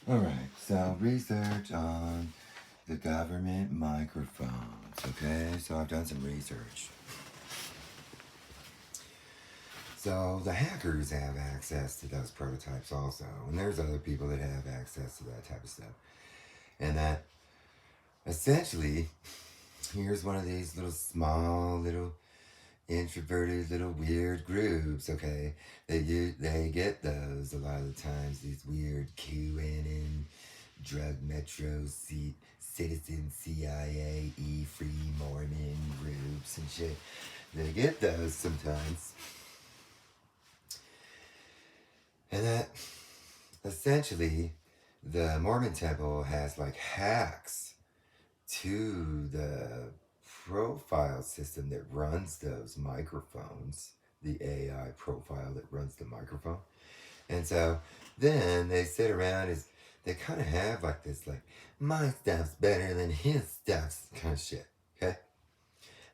Alright, so research on the government microphones. Okay, so I've done some research. So the hackers have access to those prototypes also, and there's other people that have access to that type of stuff. And that essentially, here's one of these little small, little introverted, little weird groups. Okay, they get those a lot of the times. These weird QAnon, drug metro citizen CIA free Mormon groups and shit. They get those sometimes. And that essentially the Mormon temple has like hacks to the profile system that runs those microphones, the AI profile that runs the microphone. And so then they sit around as they kind of have like this like my stuff's better than his stuff's kind of shit. Okay?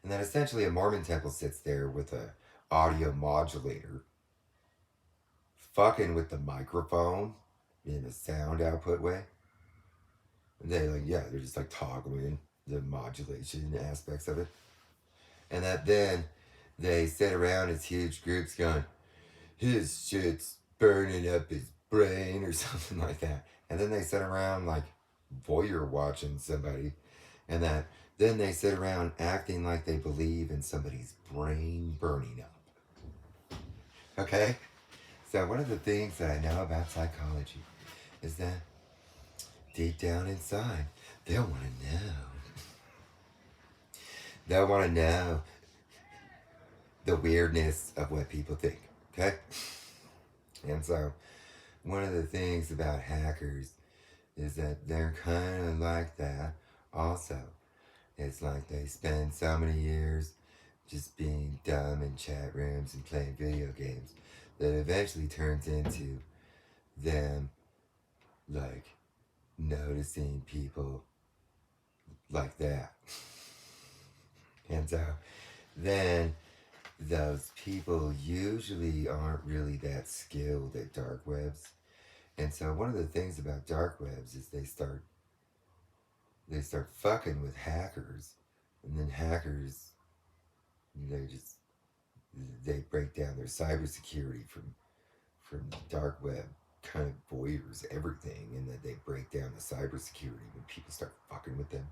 And then essentially a Mormon temple sits there with a audio modulator fucking with the microphone in a sound output way. And they're just like toggling the modulation aspects of it. And that then they sit around as huge groups going, his shit's burning up his brain or something like that. And then they sit around like voyeur watching somebody. And that then they sit around acting like they believe in somebody's brain burning up. Okay? So one of the things that I know about psychology is that deep down inside, they'll want to know. They'll want to know the weirdness of what people think. Okay? And so one of the things about hackers is that they're kind of like that also. It's like they spend so many years just being dumb in chat rooms and playing video games that eventually turns into them like noticing people like that. And so then those people usually aren't really that skilled at dark webs. And so one of the things about dark webs is they start fucking with hackers, and then hackers they just they break down their cybersecurity from the dark web kind of voyeurs everything, and that they break down the cybersecurity when people start fucking with them.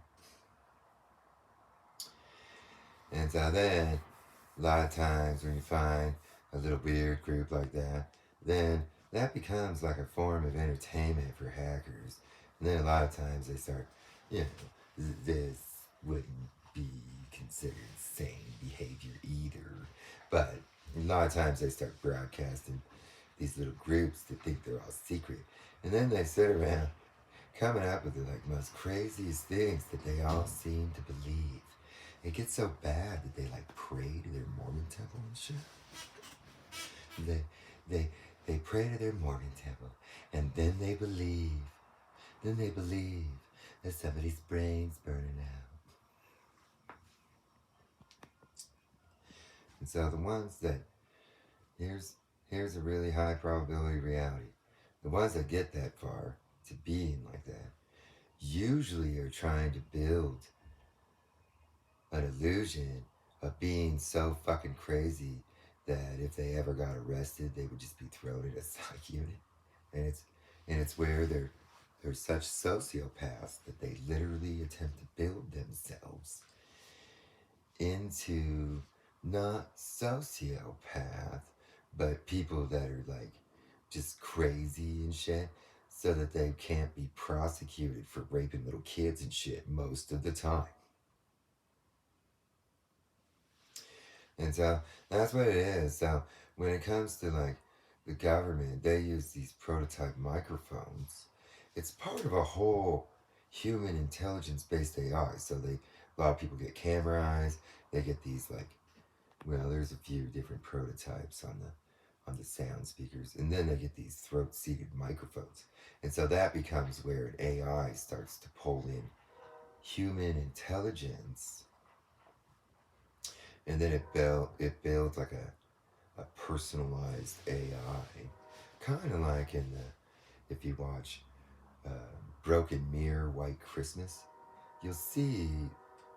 And so then a lot of times when you find a little weird group like that, then that becomes like a form of entertainment for hackers. And then a lot of times they start, this wouldn't be considered sane behavior either. But a lot of times they start broadcasting these little groups that think they're all secret. And then they sit around coming up with the like most craziest things that they all seem to believe. It gets so bad that they like pray to their Mormon temple and shit. They they they pray to their Mormon temple, and then they believe. Then they believe that somebody's brain's burning out. And so the ones that here's a really high probability reality. The ones that get that far to being like that usually are trying to build an illusion of being so fucking crazy that if they ever got arrested, they would just be thrown in a psych unit. And it's where they're such sociopaths that they literally attempt to build themselves into not sociopath, but people that are like just crazy and shit, so that they can't be prosecuted for raping little kids and shit most of the time. And so that's what it is. So when it comes to like the government, they use these prototype microphones. It's part of a whole human intelligence based AI. So a lot of people get camera eyes. They get these like, well, there's a few different prototypes on the sound speakers, and then they get these throat seated microphones. And so that becomes where an AI starts to pull in human intelligence, and then it builds like a personalized AI, kind of like in the if you watch Broken Mirror White Christmas, you'll see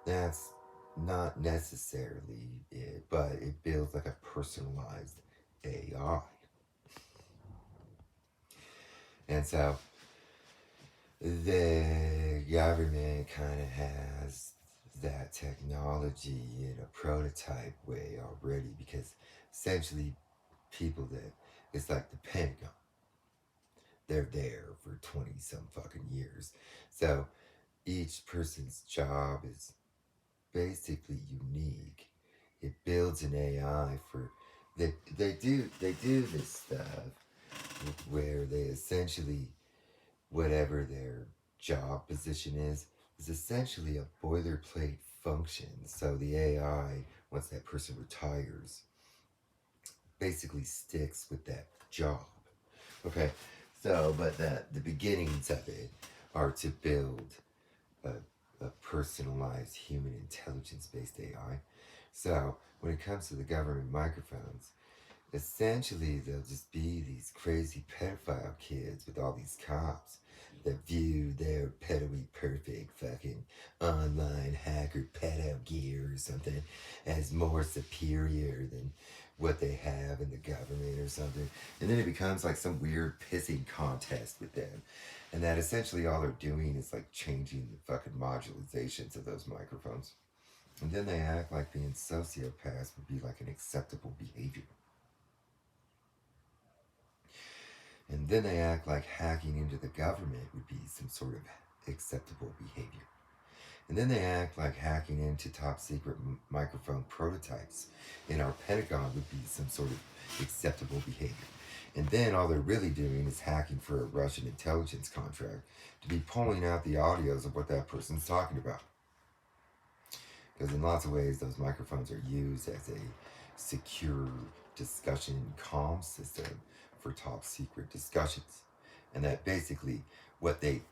that's not necessarily it, but it builds like a personalized AI. And so the government kind of has that technology in a prototype way already, because essentially people that, it's like the Pentagon, they're there for 20 some fucking years. So each person's job is basically unique. It builds an AI for, they do this stuff where they essentially, whatever their job position is essentially a boilerplate function. So the AI, once that person retires, basically sticks with that job. Okay, so but the beginnings of it are to build a, a personalized human intelligence based AI. So when it comes to the government microphones, essentially they'll just be these crazy pedophile kids with all these cops that view their pedoey perfect fucking online hacker pedo gear or something as more superior than what they have in the government or something. And then it becomes like some weird pissing contest with them. And that essentially all they're doing is like changing the fucking modularizations of those microphones. And then they act like being sociopaths would be like an acceptable behavior. And then they act like hacking into the government would be some sort of acceptable behavior. And then they act like hacking into top secret microphone prototypes in our Pentagon would be some sort of acceptable behavior. And then all they're really doing is hacking for a Russian intelligence contract to be pulling out the audios of what that person's talking about. Because in lots of ways, those microphones are used as a secure discussion comm system for top secret discussions. And that basically what they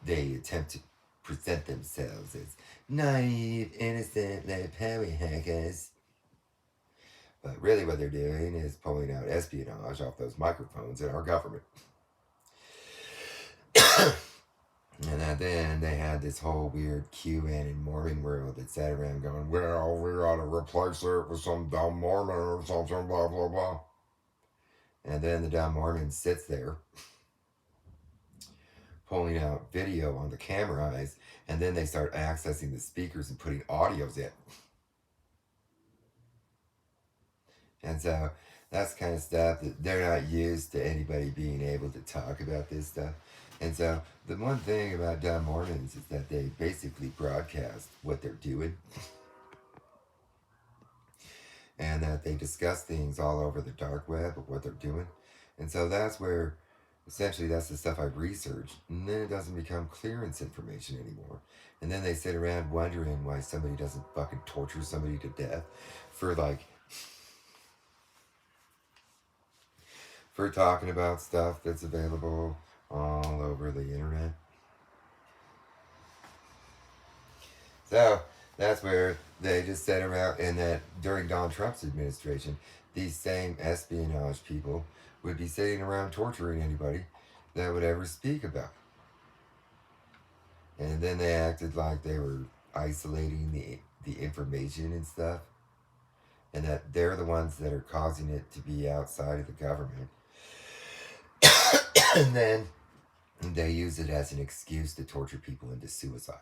attempt to present themselves as naive, innocent, low-power hackers. But really what they're doing is pulling out espionage off those microphones in our government. And then they had this whole weird QAnon Mormon world that sat around going, well, we gotta replace it with some dumb Mormon or something, blah, blah, blah. And then the dumb Mormon sits there pulling out video on the cameras, and then they start accessing the speakers and putting audios in. And so that's kind of stuff that they're not used to anybody being able to talk about this stuff. And so the one thing about dumb Mormons is that they basically broadcast what they're doing. And that they discuss things all over the dark web of what they're doing. And so that's where, essentially, that's the stuff I've researched. And then it doesn't become clearance information anymore. And then they sit around wondering why somebody doesn't fucking torture somebody to death for for talking about stuff that's available all over the internet. So that's where they just sat around, and that during Donald Trump's administration, these same espionage people would be sitting around torturing anybody that would ever speak about it. And then they acted like they were isolating the information and stuff, and that they're the ones that are causing it to be outside of the government. And then they use it as an excuse to torture people into suicide.